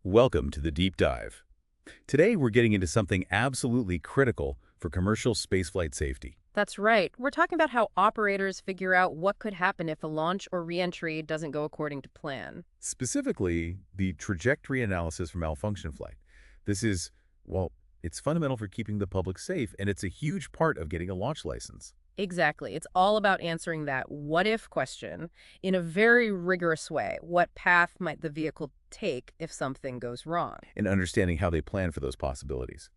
Welcome to the Deep Dive. Today we're getting into something absolutely critical for commercial spaceflight safety. That's right. We're talking about how operators figure out what could happen if a launch or reentry doesn't go according to plan. Specifically, the trajectory analysis for malfunction flight. This is, well, it's fundamental for keeping the public safe, and it's a huge part of getting a launch license. Exactly. It's all about answering that what if question in a very rigorous way. What path might the vehicle take if something goes wrong? And understanding how they plan for those possibilities.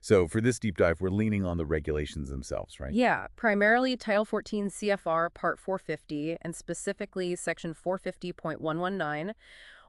So for this deep dive, we're leaning on the regulations themselves, right? Yeah, primarily Title 14 CFR Part 450 and specifically Section 450.119.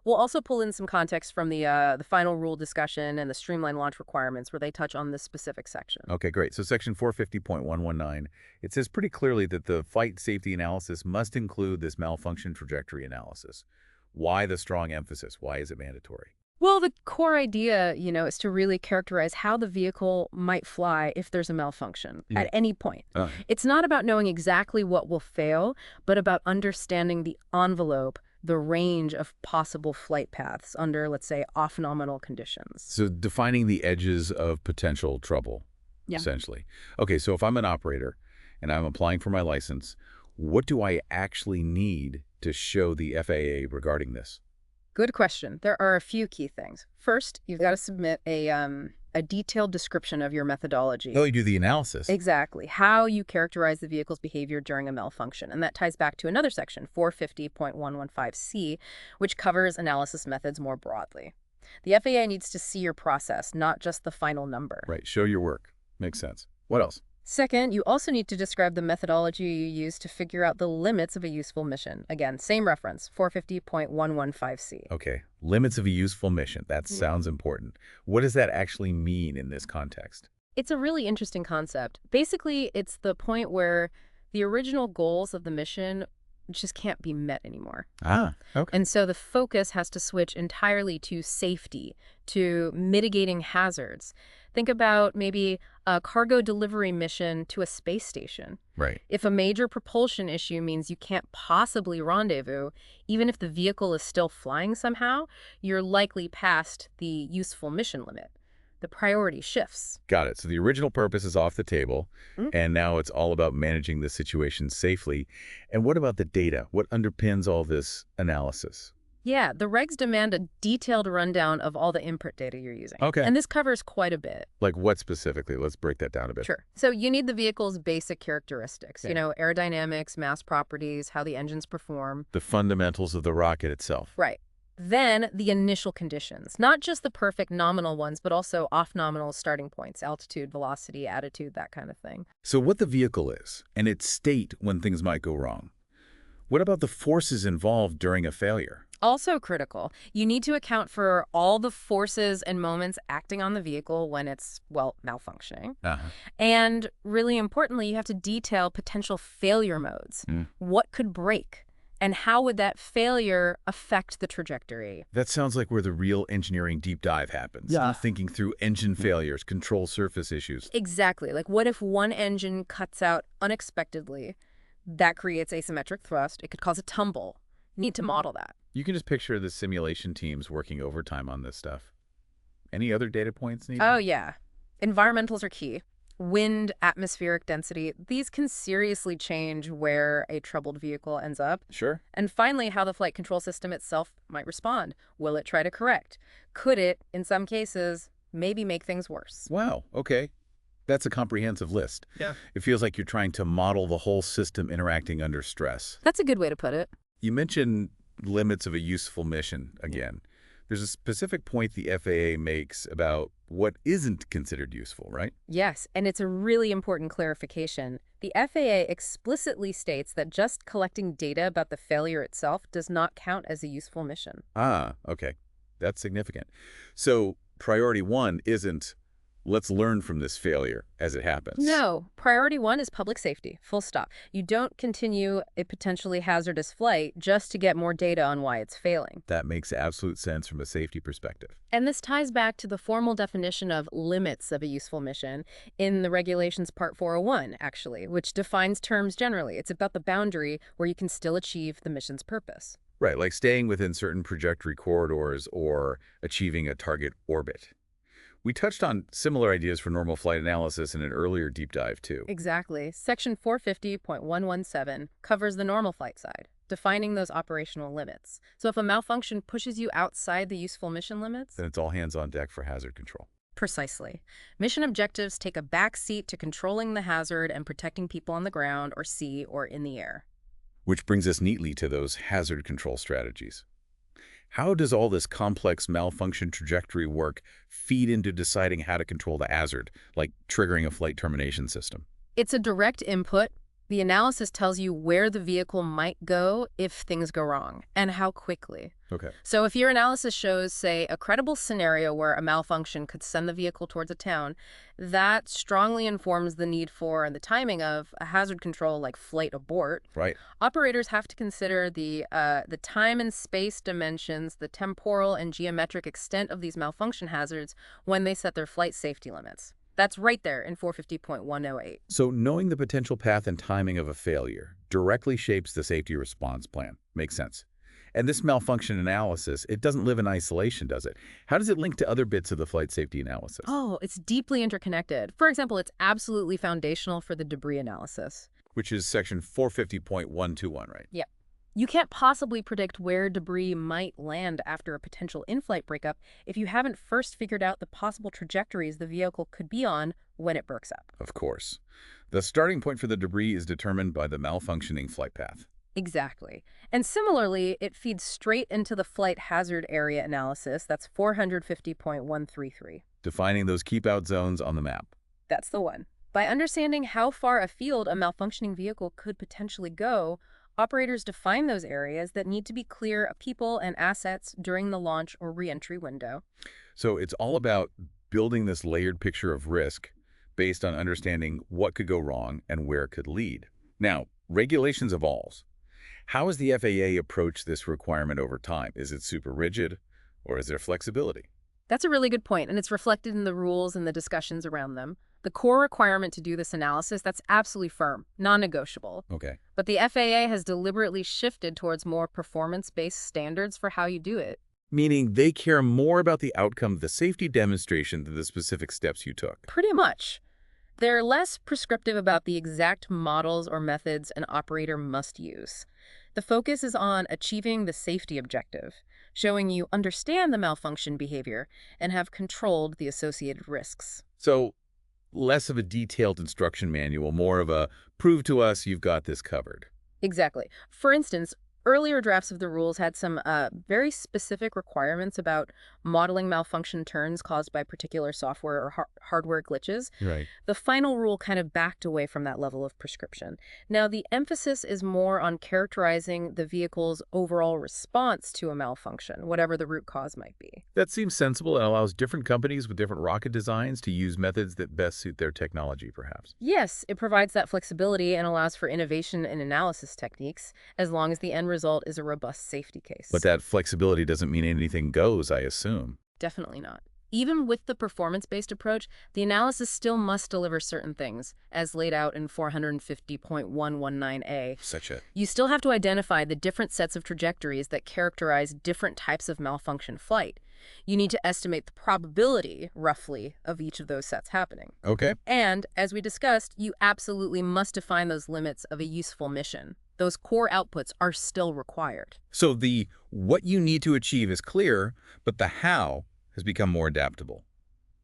We'll also pull in some context from the final rule discussion and the streamlined launch requirements where they touch on this specific section. Okay, great. So section 450.119, it says pretty clearly that the flight safety analysis must include this malfunction trajectory analysis. Why the strong emphasis? Why is it mandatory? Well, the core idea, is to really characterize how the vehicle might fly if there's a malfunction at any point. It's not about knowing exactly what will fail, but about understanding the envelope, the range of possible flight paths under, let's say, off-nominal conditions. So defining the edges of potential trouble, essentially. Okay, so if I'm an operator and I'm applying for my license, what do I actually need to show the FAA regarding this? Good question. There are a few key things. First, you've got to submit a detailed description of your methodology. Oh, you do the analysis. Exactly. How you characterize the vehicle's behavior during a malfunction. And that ties back to another section, 450.115C, which covers analysis methods more broadly. The FAA needs to see your process, not just the final number. Right. Show your work. Makes sense. What else? Second, you also need to describe the methodology you use to figure out the limits of a useful mission. Again, same reference, 450.115C. Okay. Limits of a useful mission. That sounds important. What does that actually mean in this context? It's a really interesting concept. Basically, it's the point where the original goals of the mission just can't be met anymore. Ah, okay. And so the focus has to switch entirely to safety, to mitigating hazards. Think about maybe a cargo delivery mission to a space station. Right. If a major propulsion issue means you can't possibly rendezvous, even if the vehicle is still flying somehow, you're likely past the useful mission limit. The priority shifts. Got it. So the original purpose is off the table, and now it's all about managing the situation safely. And what about the data? What underpins all this analysis? Yeah, the regs demand a detailed rundown of all the input data you're using. Okay. And this covers quite a bit. Like what specifically? Let's break that down a bit. Sure. So you need the vehicle's basic characteristics, Okay. Aerodynamics, mass properties, how the engines perform. The fundamentals of the rocket itself. Right. Then the initial conditions, not just the perfect nominal ones, but also off-nominal starting points, altitude, velocity, attitude, that kind of thing. So what the vehicle is, and its state when things might go wrong. What about the forces involved during a failure? Also critical, you need to account for all the forces and moments acting on the vehicle when it's, well, malfunctioning. And really importantly, you have to detail potential failure modes. What could break? And how would that failure affect the trajectory? That sounds like where the real engineering deep dive happens. Yeah. Thinking through engine failures, control surface issues. Exactly. Like what if one engine cuts out unexpectedly? That creates asymmetric thrust. It could cause a tumble. Need to model that. You can just picture the simulation teams working overtime on this stuff. Any other data points needed? Oh, yeah. Environmentals are key. Wind, atmospheric density, these can seriously change where a troubled vehicle ends up. Sure. And finally, how the flight control system itself might respond. Will it try to correct? Could it, in some cases, maybe make things worse? Wow, okay. That's a comprehensive list. Yeah. It feels like you're trying to model the whole system interacting under stress. That's a good way to put it. You mentioned limits of a useful mission again. There's a specific point the FAA makes about what isn't considered useful, right? Yes, and it's a really important clarification. The FAA explicitly states that just collecting data about the failure itself does not count as a useful mission. Ah, okay. That's significant. So priority one isn't, let's learn from this failure as it happens. No, priority one is public safety, full stop. You don't continue a potentially hazardous flight just to get more data on why it's failing. That makes absolute sense from a safety perspective. And this ties back to the formal definition of limits of a useful mission in the regulations Part 401, actually, which defines terms generally. It's about the boundary where you can still achieve the mission's purpose. Right, like staying within certain trajectory corridors or achieving a target orbit. We touched on similar ideas for normal flight analysis in an earlier deep dive, too. Exactly. Section 450.117 covers the normal flight side, defining those operational limits. So if a malfunction pushes you outside the useful mission limits, Then it's all hands on deck for hazard control. precisely. Mission objectives take a back seat to controlling the hazard and protecting people on the ground or sea or in the air. Which brings us neatly to those hazard control strategies. How does all this complex malfunction trajectory work feed into deciding how to control the hazard, like triggering a flight termination system? It's a direct input. The analysis tells you where the vehicle might go if things go wrong, and how quickly. Okay. So if your analysis shows, say, a credible scenario where a malfunction could send the vehicle towards a town, that strongly informs the need for and the timing of a hazard control like flight abort. Right. Operators have to consider the time and space dimensions, the temporal and geometric extent of these malfunction hazards when they set their flight safety limits. That's right there in 450.108. So knowing the potential path and timing of a failure directly shapes the safety response plan. Makes sense. And this malfunction analysis, it doesn't live in isolation, does it? How does it link to other bits of the flight safety analysis? Oh, it's deeply interconnected. For example, it's absolutely foundational for the debris analysis. Which is section 450.121, right? Yep. You can't possibly predict where debris might land after a potential in-flight breakup if you haven't first figured out the possible trajectories the vehicle could be on when it breaks up. Of course. The starting point for the debris is determined by the malfunctioning flight path. Exactly. And similarly, it feeds straight into the flight hazard area analysis. That's 450.133. Defining those keep-out zones on the map. That's the one. By understanding how far afield a malfunctioning vehicle could potentially go, operators define those areas that need to be clear of people and assets during the launch or re-entry window. So it's all about building this layered picture of risk based on understanding what could go wrong and where it could lead. Now, regulations evolve. How has the FAA approached this requirement over time? Is it super rigid, or is there flexibility? That's a really good point, and it's reflected in the rules and the discussions around them. The core requirement to do this analysis, that's absolutely firm, non-negotiable. Okay. But the FAA has deliberately shifted towards more performance-based standards for how you do it. Meaning they care more about the outcome of the safety demonstration than the specific steps you took. Pretty much. They're less prescriptive about the exact models or methods an operator must use. The focus is on achieving the safety objective, showing you understand the malfunction behavior and have controlled the associated risks. So, less of a detailed instruction manual, more of a prove to us you've got this covered. Exactly. For instance, earlier drafts of the rules had some very specific requirements about modeling malfunction turns caused by particular software or hardware glitches. Right. The final rule kind of backed away from that level of prescription. Now, the emphasis is more on characterizing the vehicle's overall response to a malfunction, whatever the root cause might be. That seems sensible and allows different companies with different rocket designs to use methods that best suit their technology, perhaps. Yes, it provides that flexibility and allows for innovation in analysis techniques, as long as the end result is a robust safety case. But that flexibility doesn't mean anything goes, I assume. Definitely not. Even with the performance-based approach, the analysis still must deliver certain things, as laid out in 450.119a. You still have to identify the different sets of trajectories that characterize different types of malfunction flight. You need to estimate the probability, roughly, of each of those sets happening. Okay. And, as we discussed, you absolutely must define those limits of a useful mission. Those core outputs are still required. So the what you need to achieve is clear, but the how has become more adaptable.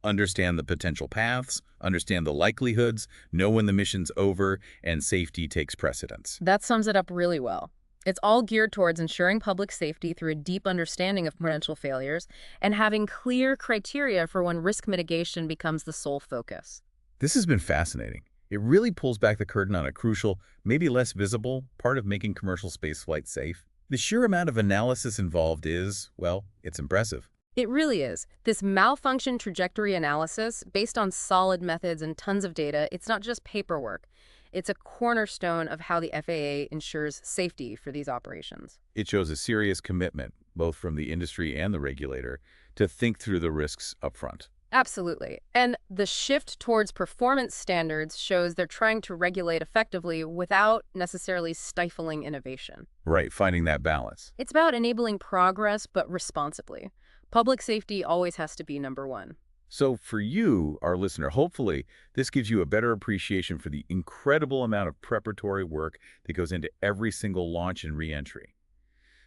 Understand the potential paths, understand the likelihoods, know when the mission's over, and safety takes precedence. That sums it up really well. It's all geared towards ensuring public safety through a deep understanding of potential failures and having clear criteria for when risk mitigation becomes the sole focus. This has been fascinating. It really pulls back the curtain on a crucial, maybe less visible, part of making commercial spaceflight safe. The sheer amount of analysis involved is, well, it's impressive. It really is. This malfunction trajectory analysis, based on solid methods and tons of data, it's not just paperwork. It's a cornerstone of how the FAA ensures safety for these operations. It shows a serious commitment, both from the industry and the regulator, to think through the risks up front. Absolutely. And the shift towards performance standards shows they're trying to regulate effectively without necessarily stifling innovation. Right, finding that balance. It's about enabling progress, but responsibly. Public safety always has to be number one. So for you, our listener, hopefully this gives you a better appreciation for the incredible amount of preparatory work that goes into every single launch and reentry.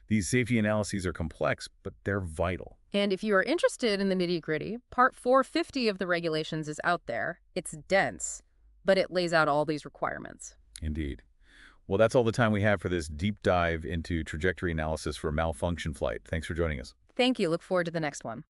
These safety analyses are complex, but they're vital. And if you are interested in the nitty-gritty, Part 450 of the regulations is out there. It's dense, but it lays out all these requirements. Indeed. Well, that's all the time we have for this deep dive into trajectory analysis for a malfunction flight. Thanks for joining us. Thank you. Look forward to the next one.